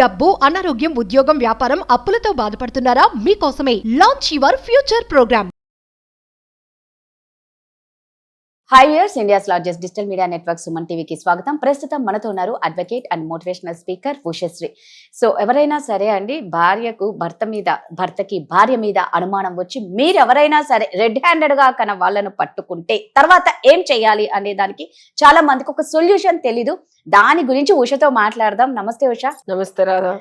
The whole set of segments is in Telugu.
డబ్బు, అనారోగ్యం, ఉద్యోగం, వ్యాపారం, అప్పులతో బాధపడుతున్నారా? మీకోసమే launch your future program. Hi years India's largest digital media network Suman టీవీకి స్వాగతం. ప్రస్తుతం మనతో ఉన్నారు advocate and motivational speaker Ushashri. So ఎవరైనా సరే అండి, భర్తకి భార్య మీద అనుమానం వచ్చి మీరు ఎవరైనా సరే రెడ్ హ్యాండెడ్ గా కన వాళ్ళను పట్టుకుంటే తర్వాత ఏం చేయాలి అనే దానికి చాలా మందికి ఒక సొల్యూషన్ తెలీదు. దాని గురించి ఉషతో మాట్లాడదాం. నమస్తే ఉష. నమస్తే రాధా.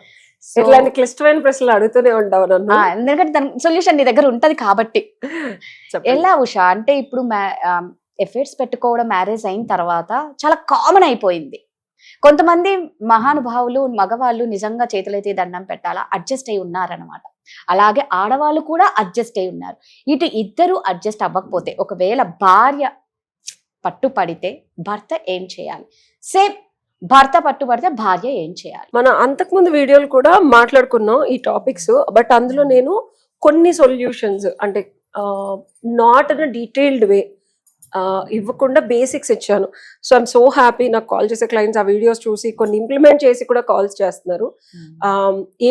ఇట్లాంటి క్లిష్టమైన ప్రశ్నలు అడుగుతూనే ఉంటావు నన్ను. ఎందుకంటే దాని సొల్యూషన్ నీ దగ్గర ఉంటది కాబట్టి. ఎలా ఉష అంటే ఇప్పుడు ఎఫర్ట్స్ పెట్టుకోవడం మ్యారేజ్ అయిన తర్వాత చాలా కామన్ అయిపోయింది. కొంతమంది మహానుభావులు మగవాళ్ళు నిజంగా చేతులైతే దండం పెట్టాలా అడ్జస్ట్ అయి ఉన్నారనమాట. అలాగే ఆడవాళ్ళు కూడా అడ్జస్ట్ అయి ఉన్నారు. ఇటు ఇద్దరు అడ్జస్ట్ అవ్వకపోతే, ఒకవేళ భార్య పట్టుపడితే భర్త ఏం చేయాలి? సేమ్ భర్త పట్టుబడితే భార్య ఏం చేయాలి? మనం అంతకుముందు వీడియోలు కూడా మాట్లాడుకున్నాం ఈ టాపిక్స్. బట్ అందులో నేను కొన్ని సొల్యూషన్స్ అంటే నాట్ ఇన్ డీటెయిల్డ్ వే ఇవ్వకుండా బేసిక్స్ ఇచ్చాను. So I'm so happy. నాకు కాల్ చేసే క్లయింట్స్ ఆ వీడియోస్ చూసి కొన్ని ఇంప్లిమెంట్ చేసి కూడా కాల్స్ చేస్తున్నారు.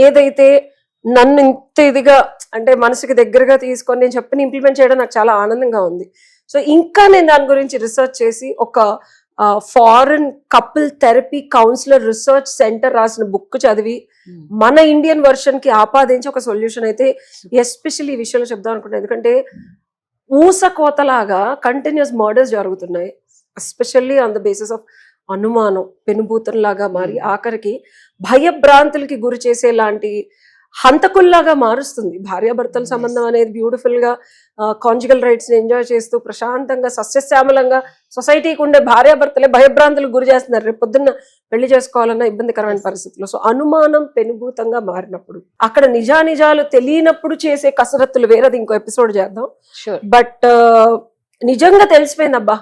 ఏదైతే నన్ను ఇంత ఇదిగా అంటే మనసుకి దగ్గరగా తీసుకొని నేను చెప్పిన ఇంప్లిమెంట్ చేయడం నాకు చాలా ఆనందంగా ఉంది. సో ఇంకా నేను దాని గురించి రీసెర్చ్ చేసి ఒక foreign couple therapy counsellor research centre రాసిన బుక్ చదివి మన ఇండియన్ వర్షన్ కి ఆపాదించి ఒక సొల్యూషన్ అయితే ఎస్పెషల్లీ ఈ విషయంలో చెప్దాం అనుకుంటున్నాను. ఎందుకంటే ఊసకోతలాగా కంటిన్యూస్ మర్డర్స్ జరుగుతున్నాయి, especially on the basis of అనుమానం, పెనుభూతంలాగా మారి ఆఖరికి భయభ్రాంతులకి గురి చేసేలాంటి హంతకుల్లాగా మారుస్తుంది. భార్యాభర్తల సంబంధం అనేది బ్యూటిఫుల్ గా కాంజుగల్ రైట్స్ ని ఎంజాయ్ చేస్తూ ప్రశాంతంగా సస్యశ్యామలంగా సొసైటీకి ఉండే భార్యాభర్తలే భయభ్రాంతులకు గురి చేస్తున్నారు రేపు పొద్దున్న పెళ్లి చేసుకోవాలన్న ఇబ్బందికరమైన పరిస్థితుల్లో. సో అనుమానం పెనుభూతంగా మారినప్పుడు, అక్కడ నిజానిజాలు తెలియనప్పుడు చేసే కసరత్తులు వేరేది ఇంకో ఎపిసోడ్ చేద్దాం. బట్ నిజంగా తెలిసిపోయింది, అబ్బా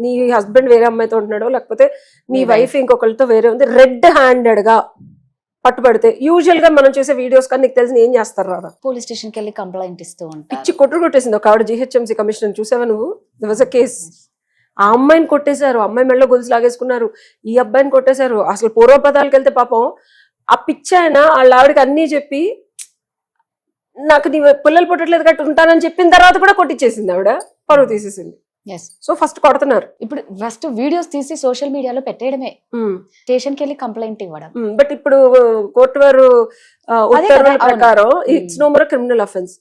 నీ హస్బెండ్ వేరే అమ్మాయితో ఉంటున్నాడో లేకపోతే నీ వైఫ్ ఇంకొకరితో వేరే ఉంది, రెడ్ హ్యాండెడ్ గా పట్టుబడితే యూజువల్ గా మనం చేసే వీడియోస్ కానీ నీకు తెలిసి ఏం చేస్తారు రాదా? పోలీస్ స్టేషన్ కి వెళ్ళి కంప్లైంట్ ఇస్తూ ఉంటారు. పిచ్చి కొట్టేసింది ఒక ఆవిడ జిహెచ్ఎంసీ కమిషనర్. చూసావా నువ్వు? The was a case. ఆ అమ్మాయిని కొట్టేశారు, అమ్మాయి మెడలో గొలుసు లాగేసుకున్నారు, ఈ అబ్బాయిని కొట్టేశారు. అసలు పూర్వపదాలకు వెళ్తే పాపం ఆ పిచ్చి ఆయన వాళ్ళ ఆవిడకి అన్నీ చెప్పి నాకు నీ పిల్లలు పుట్టట్లేదు కట్టి ఉంటానని చెప్పిన తర్వాత కూడా కొట్టించేసింది ఆవిడ, పరువు తీసేసింది. సో ఫస్ట్ కొడుతున్నారు. ఇప్పుడు ఫస్ట్ వీడియోస్ తీసి సోషల్ మీడియాలో పెట్టేయడమే, స్టేషన్ కి వెళ్ళి కంప్లైంట్ ఇవ్వడం. బట్ ఇప్పుడు కోర్టు వారు ఉత్తర్వుల ప్రకారం it's no more criminal offence.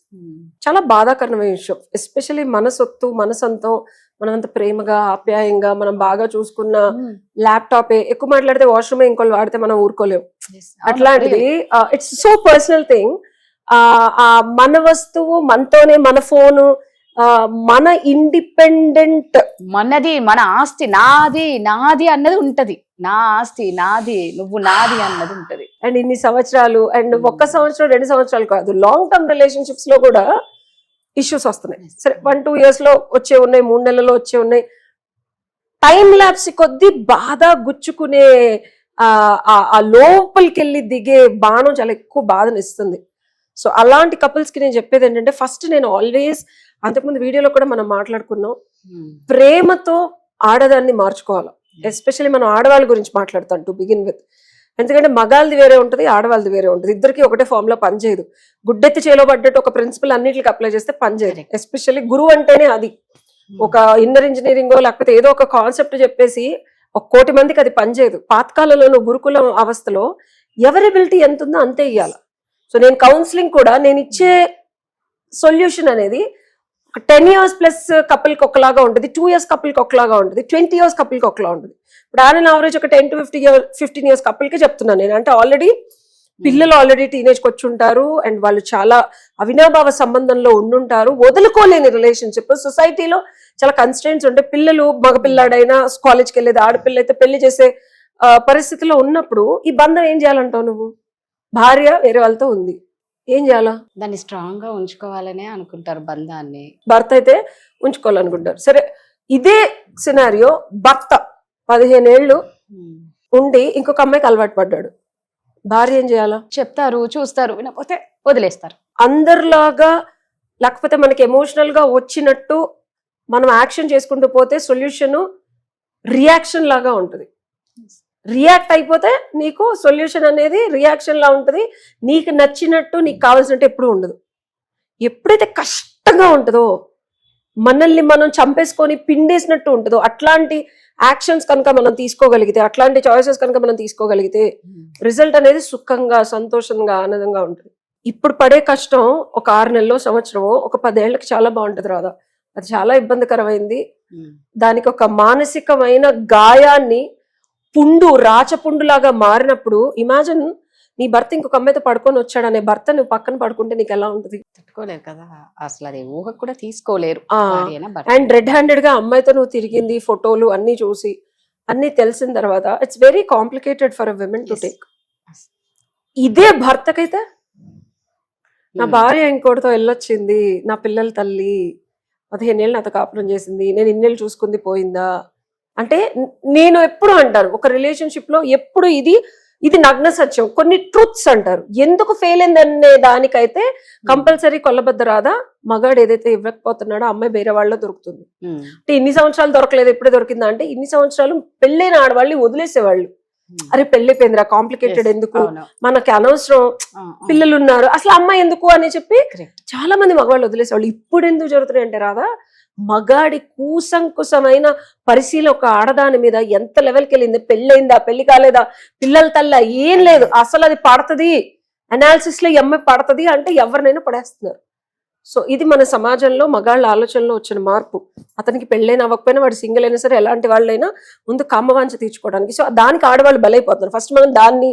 చాలా బాధాకరమైన విషయం. ఎస్పెషల్లీ మన సొత్తు మన సొంతం, మనం అంత ప్రేమగా ఆప్యాయంగా మనం బాగా చూసుకున్న ల్యాప్టాపే ఎక్కువ మాట్లాడితే వాష్రూమ్ ఇంకోళ్ళు వాడితే మనం ఊరుకోలేము. అట్లాంటిది ఇట్స్ సో పర్సనల్ థింగ్. మన వస్తువు మనతోనే, మన ఫోను, మన ఇండిపెండెంట్, మనది, మన ఆస్తి నాది నాది అన్నది ఉంటది. నా ఆస్తి నాది, నువ్వు నాది అన్నది ఉంటది. అండ్ ఇన్ని సంవత్సరాలు, అండ్ 1 సంవత్సరం 2 సంవత్సరాలు కాదు, లాంగ్ టర్మ్ రిలేషన్షిప్స్ లో కూడా ఇష్యూస్ వస్తున్నాయి. సరే 1-2 years లో వచ్చే ఉన్నాయి, 3 నెలల్లో వచ్చే ఉన్నాయి. టైం ల్యాప్స్ కొద్దీ బాధ గుచ్చుకునే ఆ లోపలికి వెళ్ళి దిగే బాణం చాలా ఎక్కువ బాధనిస్తుంది. సో అలాంటి కపుల్స్ కి నేను చెప్పేది ఏంటంటే, ఫస్ట్ నేను ఆల్వేస్, అంతకుముందు వీడియోలో కూడా మనం మాట్లాడుకున్నాం, ప్రేమతో ఆడదాన్ని మార్చుకోవాలి. ఎస్పెషల్లీ మనం ఆడవాళ్ళ గురించి మాట్లాడతాం టు బిగిన్ విత్. ఎందుకంటే మగాళ్ళది వేరే ఉంటుంది, ఆడవాళ్ళది వేరే ఉంటుంది. ఇద్దరికి ఒకటే ఫామ్ లో పనిచేయదు. గుడ్డెత్తి చేలో పడ్డట్టు ఒక ప్రిన్సిపల్ అన్నిటికి అప్లై చేస్తే పనిచేయదు. ఎస్పెషల్లీ గురువు అంటేనే అది. ఒక ఇన్నర్ ఇంజనీరింగో లేకపోతే ఏదో ఒక కాన్సెప్ట్ చెప్పేసి 1 కోటి మందికి అది పనిచేయదు. పాతకాలంలో గురుకులం అవస్థలో ఎవరి ఎబిలిటీ ఎంత ఉందో అంతే ఇవ్వాలి. సో నేను కౌన్సిలింగ్ కూడా, నేను ఇచ్చే సొల్యూషన్ అనేది 10 years ప్లస్ కపుల్కి ఒకలాగా ఉంటుంది, 2 years కపుల్కి ఒకలాగా ఉంటుంది, 20 years కపుల్కి ఒకలా ఉంటుంది. ఇప్పుడు ఆన్ యావరేజ్ ఒక 10 to 15 years కపుల్కి చెప్తున్నాను నేను. అంటే ఆల్రెడీ పిల్లలు ఆల్రెడీ టీనేజ్కి వచ్చి ఉంటారు, అండ్ వాళ్ళు చాలా అవినాభావ సంబంధంలో ఉండుంటారు, వదులుకోలేని రిలేషన్షిప్. సొసైటీలో చాలా కన్స్ట్రెంట్స్ ఉంటాయి. పిల్లలు, మగ పిల్లాడైనా కాలేజ్కి వెళ్ళేది, ఆడపిల్ల అయితే పెళ్లి చేసే పరిస్థితిలో ఉన్నప్పుడు ఈ బంధం ఏం చేయాలంటావు నువ్వు? భార్య వేరే వాళ్ళతో ఉంది, ఏం చేయాలా? దాన్ని స్ట్రాంగ్ గా ఉంచుకోవాలనే అనుకుంటారు బంధాన్ని. భర్త అయితే ఉంచుకోవాలనుకుంటారు. సరే ఇదే సినారియో భర్త 15 ఏళ్ళు ఉండి ఇంకొక అమ్మాయికి అలవాటు పడ్డాడు, భార్య ఏం చేయాలా? చెప్తారు, చూస్తారు, వినకపోతే వదిలేస్తారు. అందరిలాగా లేకపోతే మనకి ఎమోషనల్ గా వచ్చినట్టు మనం యాక్షన్ చేసుకుంటూ పోతే సొల్యూషన్ రియాక్షన్ లాగా ఉంటుంది. రియాక్ట్ అయిపోతే నీకు సొల్యూషన్ అనేది రియాక్షన్ లా ఉంటుంది. నీకు నచ్చినట్టు నీకు కావాల్సినట్టు ఎప్పుడు ఉండదు. ఎప్పుడైతే కష్టంగా ఉంటుందో, మనల్ని మనం చంపేసుకొని పిండేసినట్టు ఉంటుందో, అట్లాంటి యాక్షన్స్ కనుక మనం తీసుకోగలిగితే, అట్లాంటి చాయిసెస్ కనుక మనం తీసుకోగలిగితే రిజల్ట్ అనేది సుఖంగా, సంతోషంగా, ఆనందంగా ఉంటుంది. ఇప్పుడు పడే కష్టం ఒక 6 నెలలో, సంవత్సరమో, ఒక 10 ఏళ్ళకి చాలా బాగుంటుంది రాదా. అది చాలా ఇబ్బందికరమైంది. దానికి ఒక మానసికమైన గాయాన్ని, పుండు రాచపుండులాగా మారినప్పుడు, ఇమాజిన్ నీ భర్త ఇంకొక అమ్మాయితో పడుకొని వచ్చాడు అనే భర్త నువ్వు పక్కన పడుకుంటే నీకు ఎలా ఉంటుంది? తట్టుకోలేరు కదా అసలు, అది ఊహ కూడా తీసుకోలేరు. అండ్ రెడ్ హ్యాండెడ్ గా అమ్మాయితో నువ్వు తిరిగింది, ఫోటోలు అన్ని చూసి అన్ని తెలిసిన తర్వాత it's very complicated for a women to take. ఇదే భర్తకైతే నా భార్య ఇంకోటితో వెళ్ళొచ్చింది, నా పిల్లల తల్లి 15 ఏళ్ళు నాతో కాపురం చేసింది, నేను ఇన్నేళ్ళు చూసుకుంది పోయిందా అంటే, నేను ఎప్పుడు అంటారు ఒక రిలేషన్షిప్ లో ఎప్పుడు ఇది నగ్న సత్యం. కొన్ని ట్రూత్స్ అంటారు. ఎందుకు ఫెయిల్ అయిందనే దానికైతే కంపల్సరీ కొల్లబద్ద రాదా, మగాడు ఏదైతే ఇవ్వకపోతున్నాడో అమ్మాయి వేరే వాళ్ళలో దొరుకుతుంది. అంటే ఇన్ని సంవత్సరాలు దొరకలేదు, ఎప్పుడే దొరికిందా అంటే, ఇన్ని సంవత్సరాలు పెళ్ళైన ఆడవాళ్ళని వదిలేసేవాళ్ళు. అరే పెళ్ళైపోయిందిరా, కాంప్లికేటెడ్ ఎందుకు, మనకి అనవసరం, పిల్లలు ఉన్నారు, అసలు అమ్మాయి ఎందుకు అని చెప్పి చాలా మంది మగవాళ్ళు వదిలేసేవాళ్ళు. ఇప్పుడు ఎందుకు జరుగుతున్నాయి అంటే రాదా, మగాడి కూసంకుసమైన పరిశీలన ఒక ఆడదాని మీద ఎంత లెవెల్కి వెళ్ళింది, పెళ్ళైందా, పెళ్లి కాలేదా, పిల్లల తల్లి, ఏం లేదు, అసలు అది పడుతుంది అనాలిసిస్ లో అమ్మాయి పడుతుంది అంటే ఎవరినైనా పడేస్తున్నారు. సో ఇది మన సమాజంలో మగాళ్ళ ఆలోచనలో వచ్చిన మార్పు. అతనికి పెళ్ళైనా అవ్వకపోయినా, వాడు సింగిల్ అయినా సరే, ఎలాంటి వాళ్ళైనా ముందు కామవాంఛ తీర్చుకోవడానికి. సో దానికి ఆడవాళ్ళు బలైపోతున్నారు. ఫస్ట్ మనం దాన్ని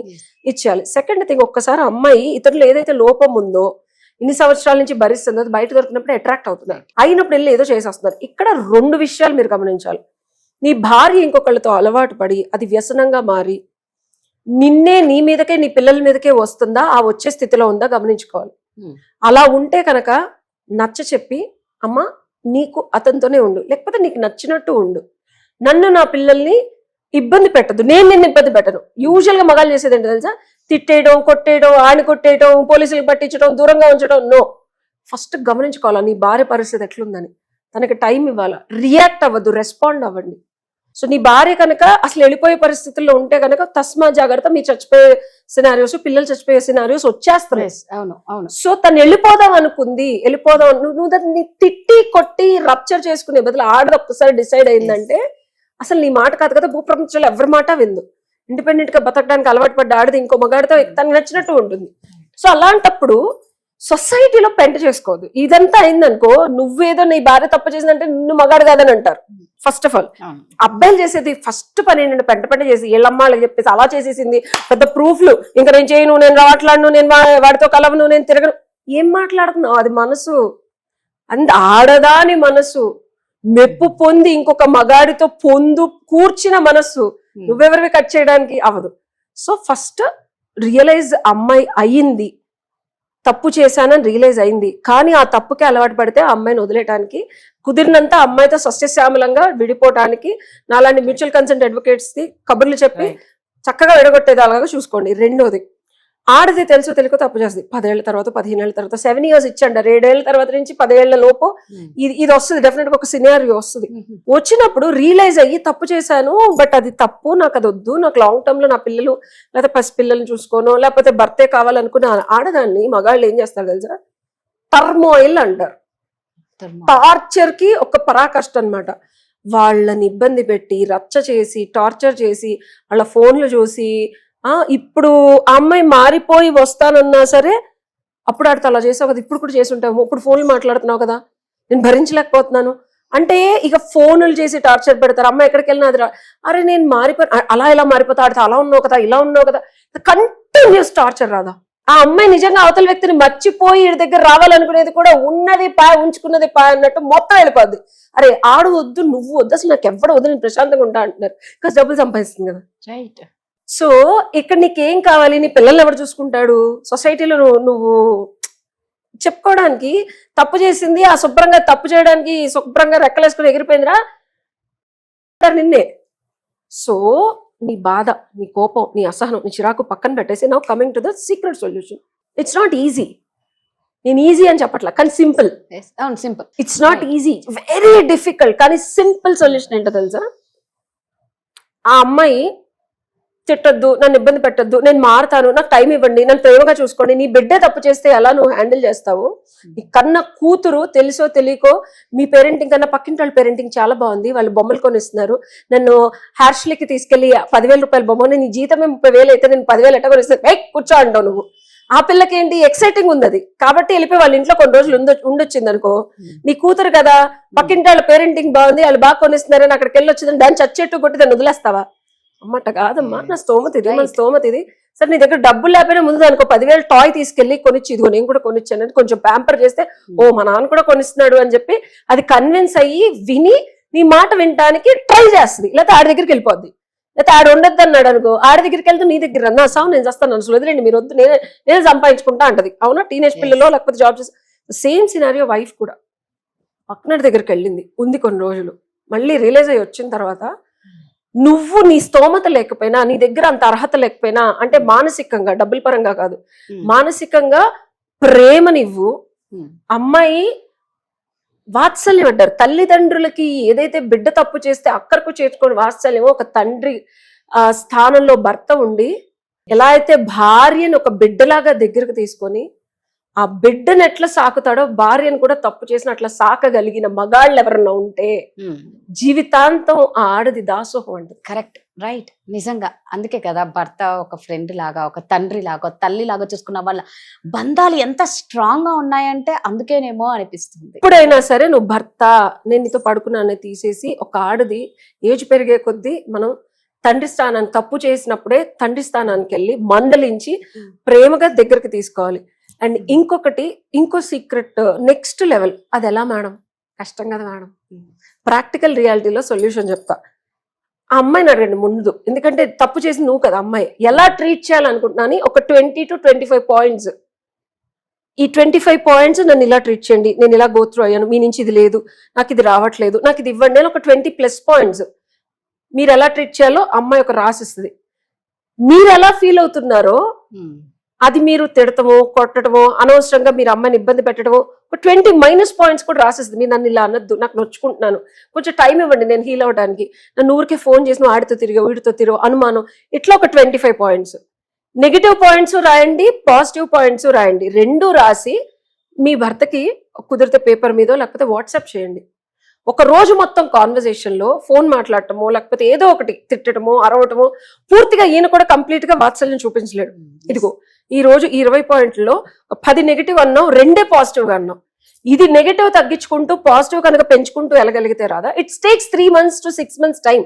ఇచ్చేయాలి. సెకండ్ థింగ్, ఒక్కసారి అమ్మాయి ఇతరులు ఏదైతే లోపం ఉందో, ఇన్ని సంవత్సరాల నుంచి భరిస్తుందో, అది బయట దొరికినప్పుడు అట్రాక్ట్ అవుతున్నారు, అయినప్పుడు వెళ్ళి ఏదో చేసేస్తున్నారు. ఇక్కడ 2 విషయాలు మీరు గమనించాలి. నీ భార్య ఇంకొకళ్ళతో అలవాటు పడి అది వ్యసనంగా మారి నిన్నే, నీ మీదకే, నీ పిల్లల మీదకే వస్తుందా, ఆ వచ్చే స్థితిలో ఉందా గమనించుకోవాలి. అలా ఉంటే కనుక నచ్చ చెప్పి, అమ్మ నీకు అతనితోనే ఉండు, లేకపోతే నీకు నచ్చినట్టు ఉండు, నన్ను నా పిల్లల్ని ఇబ్బంది పెట్టదు, నేను నిన్ను ఇబ్బంది పెట్టను. యూజువల్ గా మగాళ్ళు చేసేది ఏంటో తెలుసా, తిట్టేయడం, కొట్టేయడం, ఆని కొట్టేయడం, పోలీసులకు పట్టించడం, దూరంగా ఉంచడం. నో, ఫస్ట్ గమనించుకోవాలా నీ భార్య పరిస్థితి ఎట్లుందని, తనకి టైం ఇవ్వాలా, రియాక్ట్ అవ్వద్దు, రెస్పాండ్ అవ్వండి. సో నీ భార్య కనుక అసలు వెళ్ళిపోయే పరిస్థితుల్లో ఉంటే కనుక తస్మా జాగ్రత్త, మీ చచ్చిపోయే సినారియోస్, పిల్లలు చచ్చిపోయే సినారియోస్ వచ్చేస్తున్నాయి. సో తను వెళ్ళిపోదాం అనుకుంది, నువ్వు దాన్ని తిట్టి కొట్టి రప్చర్ చేసుకునే బదులు ఆడది ఒక్కసారి డిసైడ్ అయిందంటే, అసలు నీ మాట కాదు కదా, భూప్రపంచంలో ఎవరి మాట విందు, ఇండిపెండెంట్ గా బతకడానికి అలవాటు పడ్డ ఆడది ఇంకో మగాడితో తనకు నచ్చినట్టు ఉంటుంది. సో అలాంటప్పుడు సొసైటీలో పెంట చేసుకోవద్దు. ఇదంతా అయిందనుకో, నువ్వేదో నీ భార్య తప్పు చేసిందంటే నిన్ను మగాడు కాదని అంటారు. ఫస్ట్ ఆఫ్ ఆల్ అబ్బాయిలు చేసేది ఫస్ట్ పని ఏంటంటే, పెంట చేసి వీళ్ళమ్మాళ్ళకి చెప్పేసి అలా చేసేసింది, పెద్ద ప్రూఫ్లు, ఇంకా నేను చేయను, నేను రావట్లాడను, నేను వాడితో కలవను, నేను తిరగను. ఏం మాట్లాడుతున్నావు? అది మనసు, ఆడదాని మనసు, మెప్పు పొంది ఇంకొక మగాడితో కూర్చిన మనస్సు. నువ్వెవరివి కట్ చేయడానికి అవ్వదు. సో ఫస్ట్ రియలైజ్, అమ్మాయి అయ్యింది, తప్పు చేశానని రియలైజ్ అయింది, కానీ ఆ తప్పుకి అలవాటు పడితే ఆ అమ్మాయిని వదిలేయడానికి, కుదిరినంత అమ్మాయితో సస్యశ్యామలంగా విడిపోవటానికి నాలాంటి మ్యూచువల్ కన్సెంట్ అడ్వకేట్స్ కి కబుర్లు చెప్పి చక్కగా విడగొట్టేదాలాగా చూసుకోండి. రెండోది, ఆడది తెలుసు తెలియక తప్పు చేస్తుంది. 10 ఏళ్ల తర్వాత, 15 ఏళ్ల తర్వాత, 7 years ఇచ్చండి, 7 ఏళ్ల తర్వాత నుంచి 10 ఏళ్ల లోపు ఇది వస్తుంది. డెఫినెట్ గా ఒక సినారియో వస్తుంది. వచ్చినప్పుడు రియలైజ్ అయ్యి తప్పు చేశాను, బట్ అది తప్పు, నాకు అది వద్దు, నాకు లాంగ్ టర్మ్ లో నా పిల్లలు లేకపోతే పసిపిల్లల్ని చూసుకోను, లేకపోతే భర్తే కావాలనుకున్న ఆడదాన్ని మగాళ్ళు ఏం చేస్తారు తెలుసా, టర్మోయిల్ అంటారు. టార్చర్ కి ఒక పరాకష్ట అనమాట. వాళ్ళని ఇబ్బంది పెట్టి, రచ్చ చేసి, టార్చర్ చేసి, వాళ్ళ ఫోన్లు చూసి, ఇప్పుడు ఆ అమ్మాయి మారిపోయి వస్తానన్నా సరే, అప్పుడు ఆడితో అలా చేసావు కదా, ఇప్పుడు కూడా చేసి ఉంటావు, ఇప్పుడు ఫోన్లు మాట్లాడుతున్నావు కదా, నేను భరించలేకపోతున్నాను అంటే ఇక ఫోన్లు చేసి టార్చర్ పెడతారు. అమ్మాయి ఎక్కడికి వెళ్ళినా అది అరే నేను అలా ఇలా మారిపోతా, ఆడితో అలా ఉన్నావు కదా, ఇలా ఉన్నావు కదా, కంటిన్యూస్ టార్చర్ రాదా? ఆ అమ్మాయి నిజంగా అవతల వ్యక్తిని మర్చిపోయి వీడి దగ్గర రావాలనుకునేది కూడా ఉన్నది పాయ, ఉంచుకున్నది పాయ అన్నట్టు మొత్తం వెళ్ళిపోద్ది. అరే ఆడు వద్దు, నువ్వు వద్దు, అసలు నాకు ఎవడు వద్దు, నేను ప్రశాంతంగా ఉంటా అంటున్నారు, బికాస్ డబ్బులు సంపాదిస్తుంది కదా. రైట్. సో ఇక్కడ నీకేం కావాలి, నీ పిల్లల్ని ఎవరు చూసుకుంటాడు? సొసైటీలో నువ్వు చెప్పుకోవడానికి తప్పు చేసింది, ఆ శుభ్రంగా తప్పు చేయడానికి శుభ్రంగా రెక్కలేసుకుని ఎగిరిపోయిందిరా నిన్నే. సో నీ బాధ, నీ కోపం, నీ అసహనం, నీ చిరాకు పక్కన పెట్టేసి now coming to the secret solution. It's not easy, నేను ఈజీ అని చెప్పట్లా, కానీ simple. Simple, it's not easy, very difficult, కానీ సింపుల్ సొల్యూషన్ ఏంటో తెలుసా? ఆ అమ్మాయి తిట్టొద్దు, నన్ను ఇబ్బంది పెట్టొద్దు, నేను మారుతాను, నాకు టైం ఇవ్వండి, నన్ను ప్రేమగా చూసుకోండి. నీ బిడ్డే తప్పు చేస్తే ఎలా నువ్వు హ్యాండిల్ చేస్తావు? నీ కన్న కూతురు తెలుసో తెలియకో మీ పేరెంటింగ్ కన్నా పక్కింటి వాళ్ళ పేరెంటింగ్ చాలా బాగుంది, వాళ్ళు బొమ్మలు కొనిస్తున్నారు, నన్ను హ్యార్ష్లీకి తీసుకెళ్లి 10,000 రూపాయల బొమ్మ, నీ జీతమే 30,000 అయితే నేను 10,000 ఎట్ట కొనిస్తాను, కూర్చో అంటావు నువ్వు. ఆ పిల్లకి ఏంటి ఎక్సైటింగ్ ఉంది అది, కాబట్టి వెళ్ళిపోయి వాళ్ళ ఇంట్లో కొన్ని రోజులు ఉండొచ్చింది అనుకో. నీ కూతురు కదా, పక్కింటి వాళ్ళ పేరెంటింగ్ బాగుంది, వాళ్ళు బాగా కొనిస్తున్నారని అక్కడికి వెళ్ళి వచ్చిందని దాన్ని చచ్చెట్టు కొట్టి దాన్ని వదిలేస్తావా? అమ్మట కాదమ్మా, నా స్తోమత ఇది, మన స్తోమత ఇది. సరే నీ దగ్గర డబ్బులు లేకపోయినా ముందు దానికి 10,000 టాయ్ తీసుకెళ్లి కొనిచ్చి, ఇదిగో నేను కూడా కొనిచ్చాను అని కొంచెం ప్యాంపర్ చేస్తే, ఓ మా నాన్న కూడా కొనిస్తున్నాడు అని చెప్పి అది కన్విన్స్ అయ్యి విని నీ మాట వినటానికి ట్రై చేస్తుంది. లేకపోతే ఆడి దగ్గరికి వెళ్ళిపోద్ది. లేకపోతే ఆడ ఉండొద్దు అన్నాడు అనుకో, ఆడి దగ్గరికి వెళ్తే నీ దగ్గర నా సావు నేను చేస్తాను, అసలు వదిలేండి మీరు వద్దు, నేనే సంపాదించుకుంటా అంటది. అవునా? టీనేజ్ పిల్లలో లేకపోతే జాబ్ చేసి సేమ్ సినారియో. వైఫ్ కూడా పక్కనడి దగ్గరికి వెళ్ళింది, ఉంది కొన్ని రోజులు, మళ్ళీ రియలైజ్ అయ్యి వచ్చిన తర్వాత నువ్వు నీ స్తోమత లేకపోయినా, నీ దగ్గర అంత అర్హత లేకపోయినా, అంటే మానసికంగా, డబ్బుల పరంగా కాదు, మానసికంగా ప్రేమనివ్వు. అమ్మాయి వాత్సల్యం అంటారు, తల్లిదండ్రులకి ఏదైతే బిడ్డ తప్పు చేస్తే అక్కడకు చేర్చుకొని వాత్సల్యమో, ఒక తండ్రి స్థానంలో భర్త ఉండి ఎలా అయితే భార్యను ఒక బిడ్డలాగా దగ్గరకు తీసుకొని ఆ బిడ్డను ఎట్లా సాకుతాడో భార్యను కూడా తప్పు చేసిన అట్లా సాకగలిగిన మగాళ్ళు ఎవరన్నా ఉంటే జీవితాంతం ఆ ఆడది దాసోహం అంటది. కరెక్ట్, రైట్, నిజంగా. అందుకే కదా భర్త ఒక ఫ్రెండ్ లాగా, ఒక తండ్రి లాగా, ఒక తల్లి లాగా చూసుకున్న వాళ్ళ బంధాలు ఎంత స్ట్రాంగ్ గా ఉన్నాయంటే అందుకేనేమో అనిపిస్తుంది. ఎప్పుడైనా సరే నువ్వు భర్త నేను నీతో పడుకున్నానే తీసేసి, ఒక ఆడది ఏజ్ పెరిగే కొద్దీ మనం తండ్రి స్థానాన్ని తప్పు చేసినప్పుడే తండ్రి స్థానానికి వెళ్ళి మందలించి ప్రేమగా దగ్గరికి తీసుకోవాలి. అండ్ ఇంకో సీక్రెట్, నెక్స్ట్ లెవెల్. అది ఎలా మేడం? కష్టం కదా మేడం. ప్రాక్టికల్ రియాలిటీలో సొల్యూషన్ చెప్తా. ఆ అమ్మాయిని అడగండి ముందు, ఎందుకంటే తప్పు చేసి నువ్వు కదా అమ్మాయి, ఎలా ట్రీట్ చేయాలనుకుంటున్నాను ఒక 20 to 25 పాయింట్స్. ఈ 25 పాయింట్స్ నన్ను ఇలా ట్రీట్ చేయండి, నేను ఇలా గో త్రూ అయ్యాను, మీ నుంచి ఇది లేదు, నాకు ఇది రావట్లేదు, నాకు ఇది ఇవ్వండి అని ఒక 20+ పాయింట్స్ మీరు ఎలా ట్రీట్ చేయాలో అమ్మాయి ఒక రాసిస్తుంది. మీరు ఎలా ఫీల్ అవుతున్నారో అది మీరు తిడటమో కొట్టడమో, అనవసరంగా మీరు అమ్మాయిని ఇబ్బంది పెట్టడమో ఒక 20- పాయింట్స్ కూడా రాసేస్తుంది. మీరు నన్ను ఇలా అనొద్దు, నాకు నొచ్చుకుంటున్నాను, కొంచెం టైం ఇవ్వండి నేను హీల్ అవ్వడానికి, నన్ను ఊరికే ఫోన్ చేసిన ఆడితో తిరిగా వీడితో తిరిగా అనుమానం, ఇట్లా ఒక 25 పాయింట్స్. నెగిటివ్ పాయింట్స్ రాయండి, పాజిటివ్ పాయింట్స్ రాయండి. 2 రాసి మీ భర్తకి కుదిరితే పేపర్ మీదో లేకపోతే వాట్సాప్ చేయండి. ఒక రోజు మొత్తం కాన్వర్జేషన్ లో ఫోన్ మాట్లాడటమో లేకపోతే ఏదో ఒకటి తిట్టడమో అరవటమో, పూర్తిగా ఈయన కూడా కంప్లీట్ గా వాత్సల్యం చూపించలేడు. ఇదిగో ఈ రోజు 20 పాయింట్లలో 10 నెగిటివ్ అన్నావు, 2 పాజిటివ్ గా అన్నావు. ఇది నెగిటివ్ తగ్గించుకుంటూ పాజిటివ్ కనుక పెంచుకుంటూ వెళ్ళగలిగితే రాదా? It's takes 3 months to 6 months time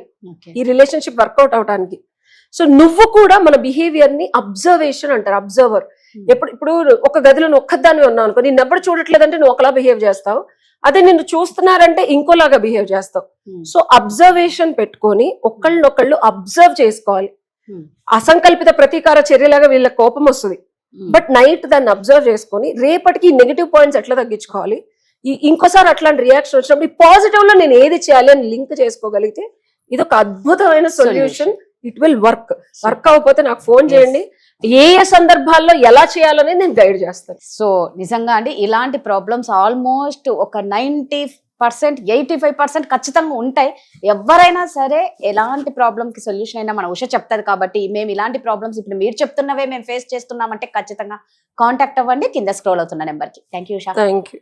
ఈ రిలేషన్షిప్ వర్కౌట్ అవడానికి. సో నువ్వు కూడా మన బిహేవియర్ ని అబ్జర్వేషన్ అంటారు, అబ్జర్వర్. ఇప్పుడు ఒక గదిలో నువ్వు ఒక్కదాన్ని ఉన్నావు అనుకో, నేను ఎవ్వరు చూడట్లేదంటే నువ్వు ఒకలా బిహేవ్ చేస్తావు, అదే నిన్ను చూస్తున్నారంటే ఇంకోలాగా బిహేవ్ చేస్తావు. సో అబ్జర్వేషన్ పెట్టుకొని ఒకళ్ళనొకళ్ళు అబ్జర్వ్ చేసుకోవాలి. అసంకల్పిత ప్రతీకార చర్యలాగా వీళ్ళ కోపం వస్తుంది, బట్ నైట్ దాన్ని అబ్జర్వ్ చేసుకొని రేపటికి నెగిటివ్ పాయింట్స్ ఎట్లా తగ్గించుకోవాలి, ఇంకోసారి అట్లాంటి రియాక్షన్ వచ్చినప్పుడు ఈ పాజిటివ్ లో నేను ఏది చేయాలి అని లింక్ చేసుకోగలిగితే ఇది ఒక అద్భుతమైన solution. It will work. Work అవ్వకపోతే నాకు ఫోన్ చేయండి, ఏ సందర్భాల్లో ఎలా చేయాలనేది నేను గైడ్ చేస్తాను. సో నిజంగా అండి, ఇలాంటి ప్రాబ్లమ్స్ ఆల్మోస్ట్ ఒక 90%, 85% ఖచ్చితంగా ఉంటాయి. ఎవరైనా సరే ఎలాంటి ప్రాబ్లమ్ కి సొల్యూషన్ అయినా మన ఉష చెప్తారు. కాబట్టి మేము ఇలాంటి ప్రాబ్లమ్స్ ఇప్పుడు మీరు చెప్తున్నవే మేము ఫేస్ చేస్తున్నామంటే ఖచ్చితంగా కాంటాక్ట్ అవ్వండి కింద స్క్రోల్ అవుతున్న నెంబర్ కి. Thank you Usha. Thank you.